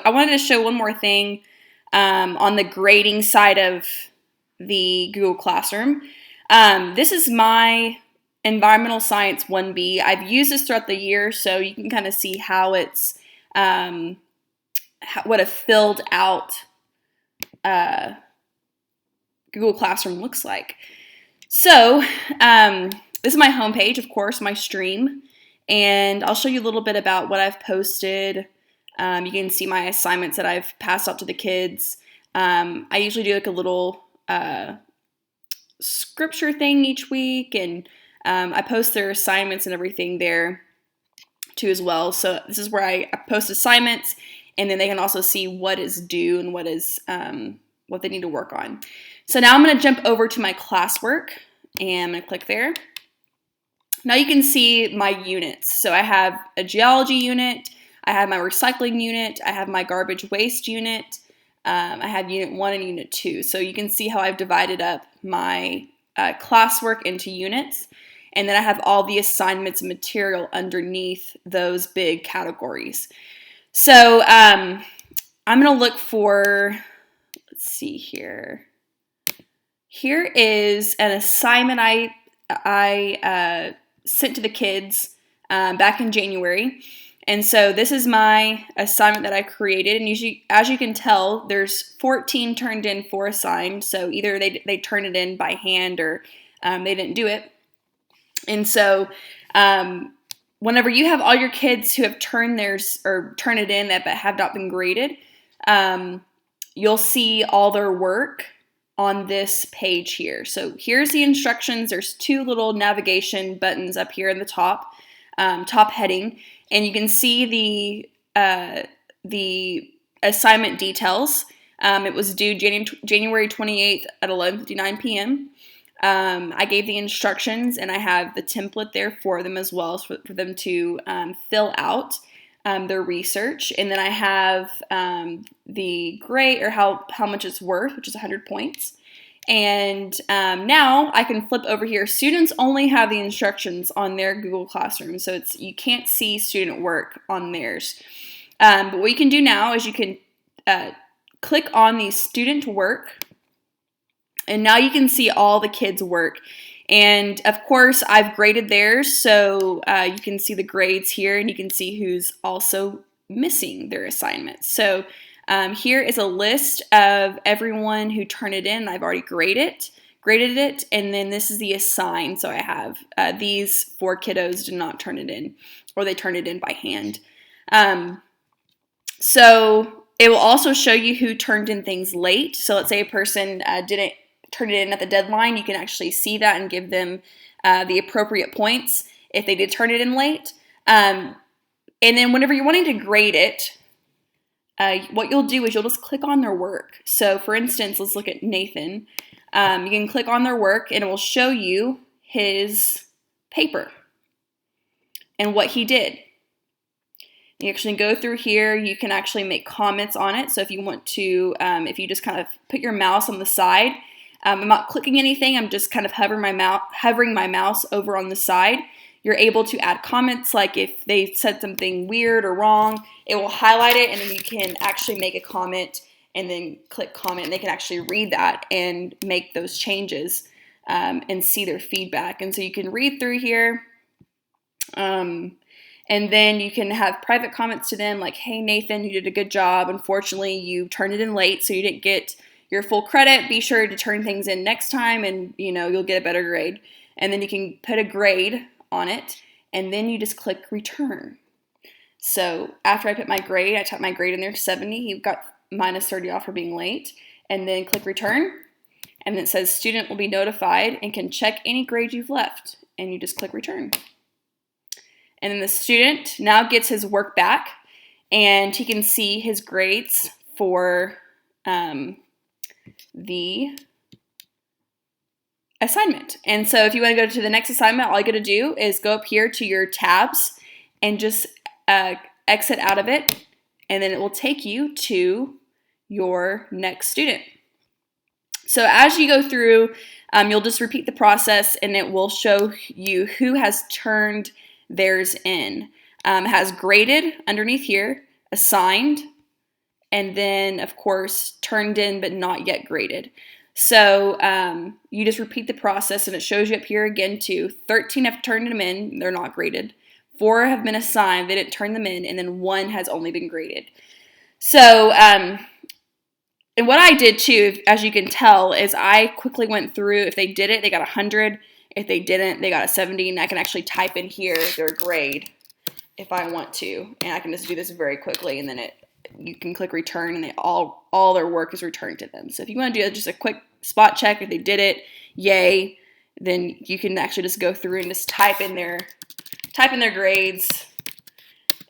I wanted to show one more thing on the grading side of the Google Classroom. This is my Environmental Science 1B. I've used this throughout the year, so you can kind of see how it's what a filled out Google Classroom looks like. So this is my homepage, of course, my stream, and I'll show you a little bit about what I've posted. You can see my assignments that I've passed out to the kids. I usually do like a little scripture thing each week, and I post their assignments and everything there too as well. So this is where I post assignments, and then they can also see what is due and what is what they need to work on. So now I'm going to jump over to my classwork, and I'm going to click there. Now you can see my units. So I have a geology unit, I have my recycling unit, I have my garbage waste unit, I have unit 1 and unit 2. So you can see how I've divided up my classwork into units. And then I have all the assignments and material underneath those big categories. So I'm going to look for, let's see here. Here is an assignment I sent to the kids back in January. And so this is my assignment that I created. And usually, as you can tell, there's 14 turned in, 4 assigned. So either they turned it in by hand or they didn't do it. And so whenever you have all your kids who have turned theirs or turn it in that have not been graded, you'll see all their work on this page here. So here's the instructions. There's 2 little navigation buttons up here in the top heading, and you can see the assignment details. It was due January 28th at 11:59 p.m. I gave the instructions, and I have the template there for them as well, for them to fill out their research. And then I have the grade, or how much it's worth, which is 100 points. And now I can flip over here. Students only have the instructions on their Google Classroom, so you can't see student work on theirs. But what you can do now is you can click on the student work, and now you can see all the kids' work. And of course, I've graded theirs, so you can see the grades here, and you can see who's also missing their assignments. So here is a list of everyone who turned it in. I've already graded it, and then this is the assigned. So I have these 4 kiddos did not turn it in, or they turned it in by hand. So it will also show you who turned in things late. So let's say a person didn't turn it in at the deadline. You can actually see that and give them the appropriate points if they did turn it in late. And then whenever you're wanting to grade it, what you'll do is you'll just click on their work. So for instance, let's look at Nathan. You can click on their work, and it will show you his paper and what he did. You actually go through here. You can actually make comments on it. So if you want to, if you just kind of put your mouse on the side, I'm not clicking anything. I'm just kind of hovering my mouse over on the side. You're able to add comments, like if they said something weird or wrong, it will highlight it, and then you can actually make a comment and then click comment, and they can actually read that and make those changes and see their feedback. And so you can read through here, and then you can have private comments to them like, hey, Nathan, you did a good job. Unfortunately, you turned it in late, so you didn't get your full credit. Be sure to turn things in next time, and you'll get a better grade. And then you can put a grade on it, and then you just click return. So after I put my grade, I typed my grade in there, 70. You got minus 30 off for being late, and then click return, and then it says student will be notified and can check any grade you've left, and you just click return. And then the student now gets his work back, and he can see his grades for the assignment. And so if you want to go to the next assignment, all you got to do is go up here to your tabs and just exit out of it, and then it will take you to your next student. So as you go through, you'll just repeat the process, and it will show you who has turned theirs in. It has graded underneath here, assigned, and then, of course, turned in but not yet graded. So you just repeat the process, and it shows you up here again too. 13 have turned them in, they're not graded. 4 have been assigned, they didn't turn them in, and then 1 has only been graded. So, and what I did too, as you can tell, is I quickly went through. If they did it, they got 100. If they didn't, they got a 70, and I can actually type in here their grade if I want to, and I can just do this very quickly, and then you can click return, and all their work is returned to them. So if you want to do just a quick spot check, if they did it, yay, then you can actually just go through and just type in their grades,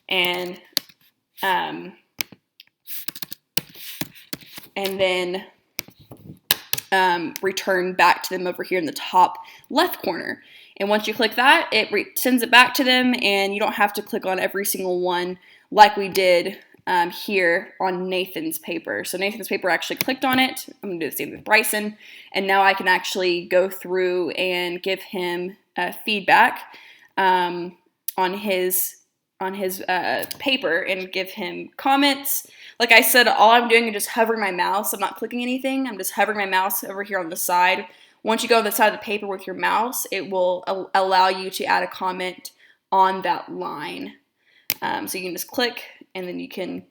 and then return back to them over here in the top left corner. And once you click that, it sends it back to them, and you don't have to click on every single one like we did here on Nathan's paper. So Nathan's paper, I actually clicked on it. I'm going to do the same with Bryson, and now I can actually go through and give him feedback on his paper and give him comments. Like I said, all I'm doing is just hovering my mouse. I'm not clicking anything. I'm just hovering my mouse over here on the side. Once you go on the side of the paper with your mouse, it will allow you to add a comment on that line. So you can just click, and then you can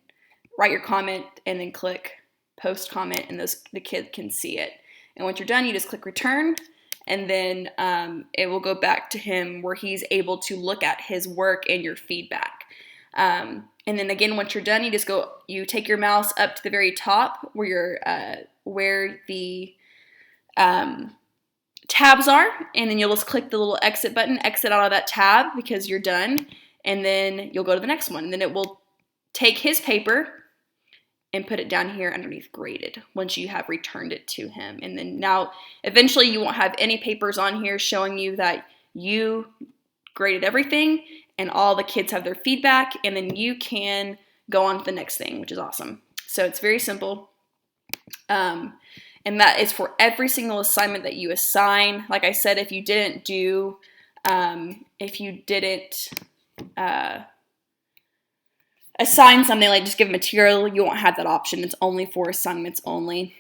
write your comment, and then click post comment, and the kid can see it. And once you're done, you just click return, and then it will go back to him where he's able to look at his work and your feedback. And then again, once you're done, you take your mouse up to the very top where the tabs are, and then you'll just click the little exit button, exit out of that tab because you're done, and then you'll go to the next one. And then it will take his paper and put it down here underneath graded once you have returned it to him. And then now eventually you won't have any papers on here showing you that you graded everything and all the kids have their feedback, and then you can go on to the next thing, which is awesome. So it's very simple. And that is for every single assignment that you assign. Like I said, if you didn't assign something, like just give material, you won't have that option. It's only for assignments only.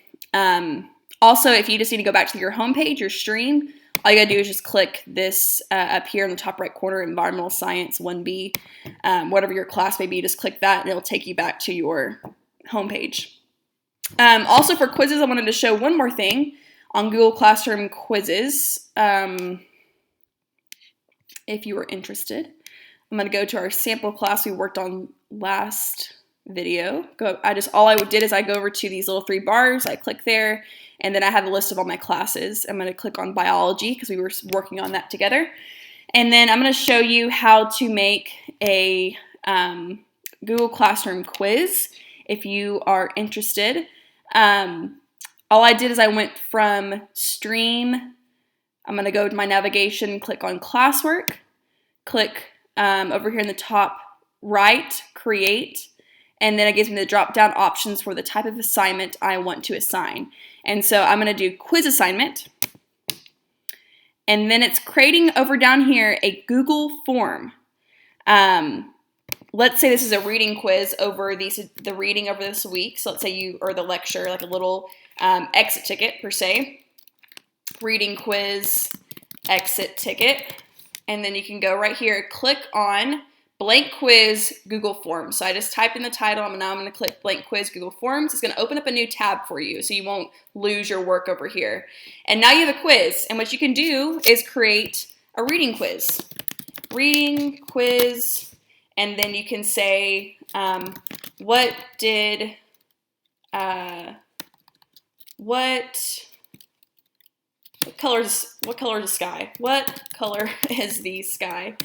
Also, if you just need to go back to your homepage, your stream, all you gotta do is just click this up here in the top right corner, Environmental Science 1B, whatever your class may be, just click that and it'll take you back to your homepage. Also for quizzes, I wanted to show one more thing on Google Classroom quizzes. If you were interested, I'm going to go to our sample class we worked on last video. All I did is I go over to these little 3 bars, I click there, and then I have a list of all my classes. I'm going to click on biology because we were working on that together. And then I'm going to show you how to make a Google Classroom quiz if you are interested. All I did is I went from stream. I'm going to go to my navigation, click on classwork, click over here in the top right, create, and then it gives me the drop down options for the type of assignment I want to assign. And so I'm going to do quiz assignment, and then it's creating over down here a Google form. Let's say this is a reading quiz over the reading over this week. So let's say or the lecture, like a little exit ticket per se. Reading quiz, exit ticket. And then you can go right here, click on blank quiz Google Forms. So I just typed in the title, now I'm going to click blank quiz Google Forms. It's going to open up a new tab for you so you won't lose your work over here. And now you have a quiz, and what you can do is create a reading quiz. Reading quiz, and then you can say, what color is the sky? What color is the sky?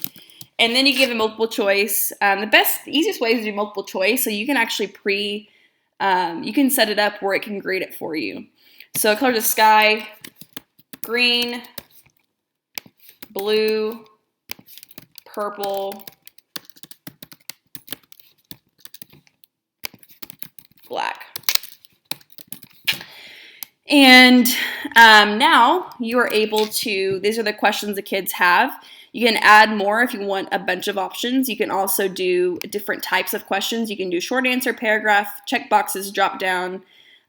And then you give it multiple choice. The easiest way is to do multiple choice, so you can actually you can set it up where it can grade it for you. So color of the sky, green, blue, purple, black. And now you are able to, these are the questions the kids have. You can add more if you want a bunch of options. You can also do different types of questions. You can do short answer, paragraph, checkboxes, drop down,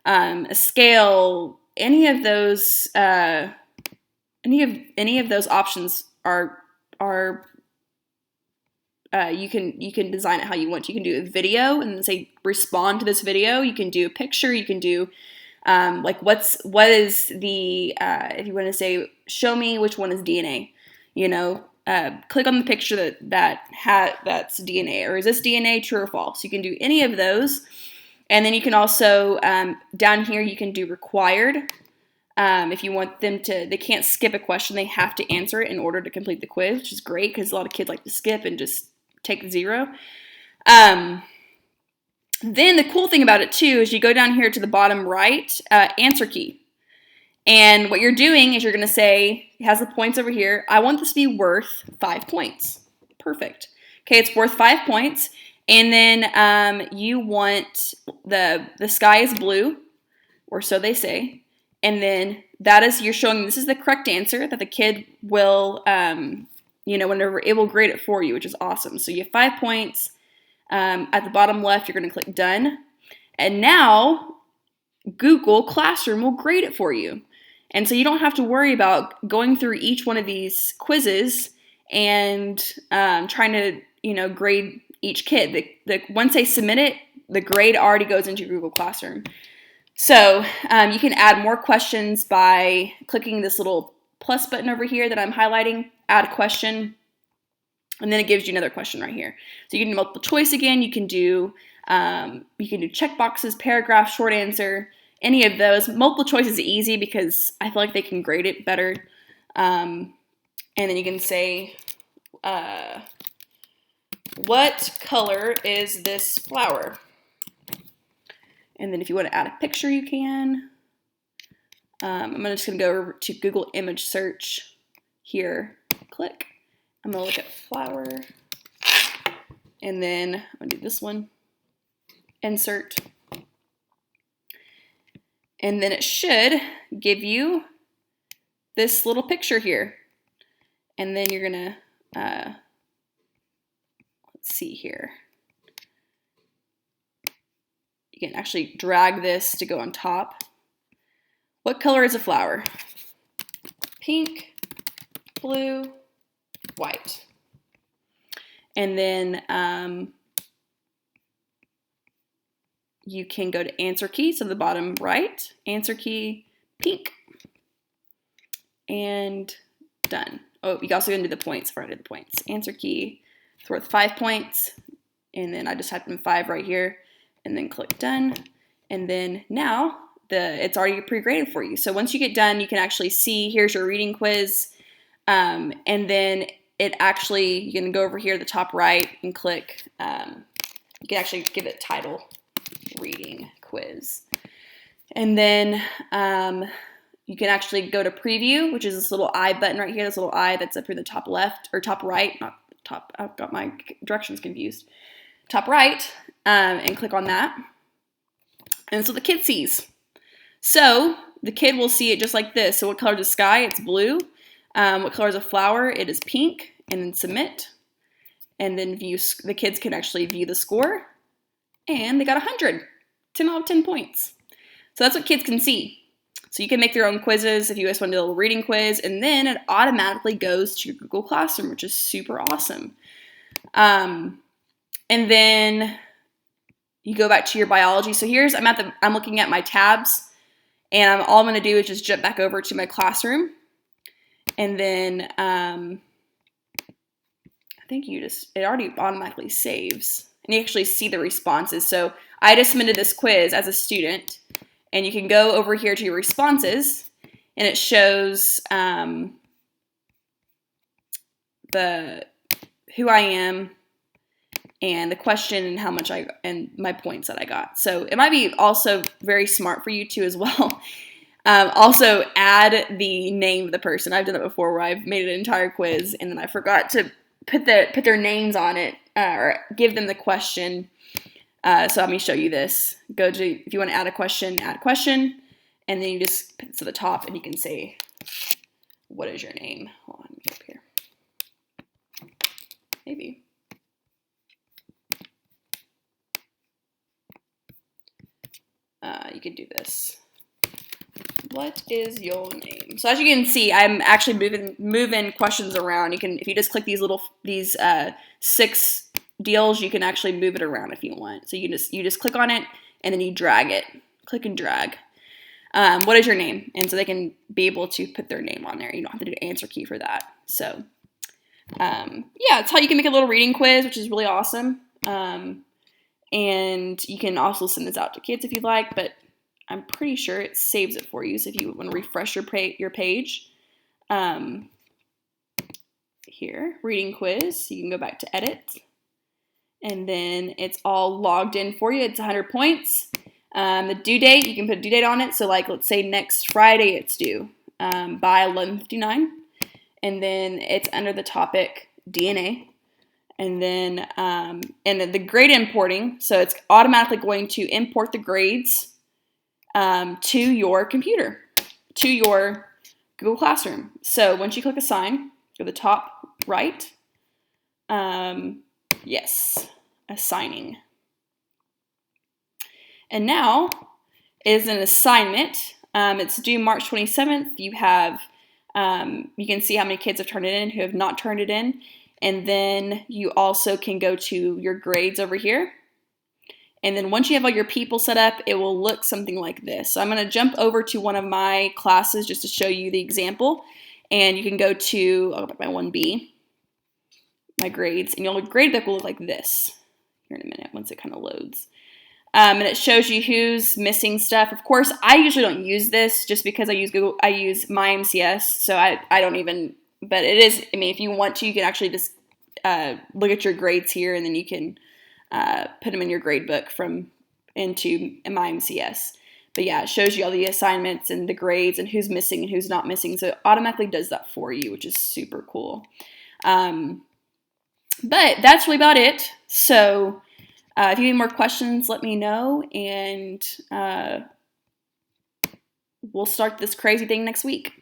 a scale. Any of those options are you can design it how you want. You can do a video and then say respond to this video. You can do a picture. You can do like what is the if you want to say show me which one is DNA, click on the picture that's DNA, or is this DNA true or false? You can do any of those, and then you can also down here you can do required. If you want them to, they can't skip a question, they have to answer it in order to complete the quiz, which is great because a lot of kids like to skip and just take 0. Then the cool thing about it too is you go down here to the bottom right, answer key. And what you're doing is you're going to say, it has the points over here, I want this to be worth 5 points. Perfect. Okay, it's worth 5 points. And then you want the sky is blue, or so they say. And then you're showing this is the correct answer that the kid will, whenever it will grade it for you, which is awesome. So you have 5 points. At the bottom left, you're going to click done. And now Google Classroom will grade it for you. And so you don't have to worry about going through each one of these quizzes and trying to, grade each kid. Once they submit it, the grade already goes into Google Classroom. So you can add more questions by clicking this little plus button over here that I'm highlighting, add question, and then it gives you another question right here. So you can do multiple choice again. You can do check boxes, paragraph, short answer, any of those. Multiple choice is easy because I feel like they can grade it better. And then you can say, what color is this flower? And then if you want to add a picture, you can. I'm just going to go over to Google image search here. Click. I'm going to look at flower. And then I'm going to do this one. Insert. And then it should give you this little picture here. And then you're going to, let's see here. You can actually drag this to go on top. What color is a flower? Pink, blue, white. And then you can go to answer key, so the bottom right, answer key, pink, and done. Oh, you can also do the points before I did the points. Answer key, it's worth 5 points, and then I just typed in 5 right here, and then click done, and then now it's already pre-graded for you. So once you get done, you can actually see, here's your reading quiz, and then you can go over here to the top right and click, you can actually give it title, reading quiz. And then you can actually go to preview, which is this little I button right here, this little I that's up here in the top left, or top right, not top, I've got my directions confused. Top right, and click on that. And so the kid sees. So the kid will see it just like this. So what color is the sky? It's blue. What color is a flower? It is pink. And then submit. And then the kids can actually view the score. And they got 100. 10 out of 10 points. So that's what kids can see. So you can make their own quizzes if you just want to do a little reading quiz. And then it automatically goes to your Google Classroom, which is super awesome. And then you go back to your biology. So here's, I'm looking at my tabs. And all I'm going to do is just jump back over to my classroom. And then I think it already automatically saves. And you actually see the responses. So I just submitted this quiz as a student. And you can go over here to your responses. And it shows who I am, and the question, and how much and my points that I got. So it might be also very smart for you too as well. Also add the name of the person. I've done it before where I've made an entire quiz and then I forgot to put their names on it or give them the question. So let me show you this. If you want to add question, and then you just put it to the top and you can say, what is your name? Hold on, let me get up here. maybe. You could do this. What is your name? So as you can see, I'm actually moving questions around. You can, if you just click these 6 deals, you can actually move it around if you want. So you just click on it and then you drag it. Click and drag. What is your name? And so they can be able to put their name on there. You don't have to do an answer key for that. So yeah, that's how you can make a little reading quiz, which is really awesome. And you can also send this out to kids if you'd like, but I'm pretty sure it saves it for you. So if you want to refresh your page, here, reading quiz, you can go back to edit, and then it's all logged in for you. It's 100 points. The due date, you can put a due date on it. So like, let's say next Friday it's due by 11:59, and then it's under the topic DNA. And then the grade importing, so it's automatically going to import the grades to your computer, to your Google Classroom. So once you click assign, go to the top right. Yes, assigning. And now is an assignment. It's due March 27th. You have, you can see how many kids have turned it in, who have not turned it in. And then you also can go to your grades over here. And then once you have all your people set up, it will look something like this. So I'm going to jump over to one of my classes just to show you the example. And you can go to, I'll go back to my 1B, my grades, and your gradebook will look like this here in a minute once it kind of loads. And it shows you who's missing stuff. Of course, I usually don't use this just because I use my MCS, so I don't even. But it is, I mean, if you want to, you can actually just look at your grades here, and then you can put them in your grade book into my MCS. But yeah, it shows you all the assignments and the grades and who's missing and who's not missing. So it automatically does that for you, which is super cool. But that's really about it. So if you have any more questions, let me know, and we'll start this crazy thing next week.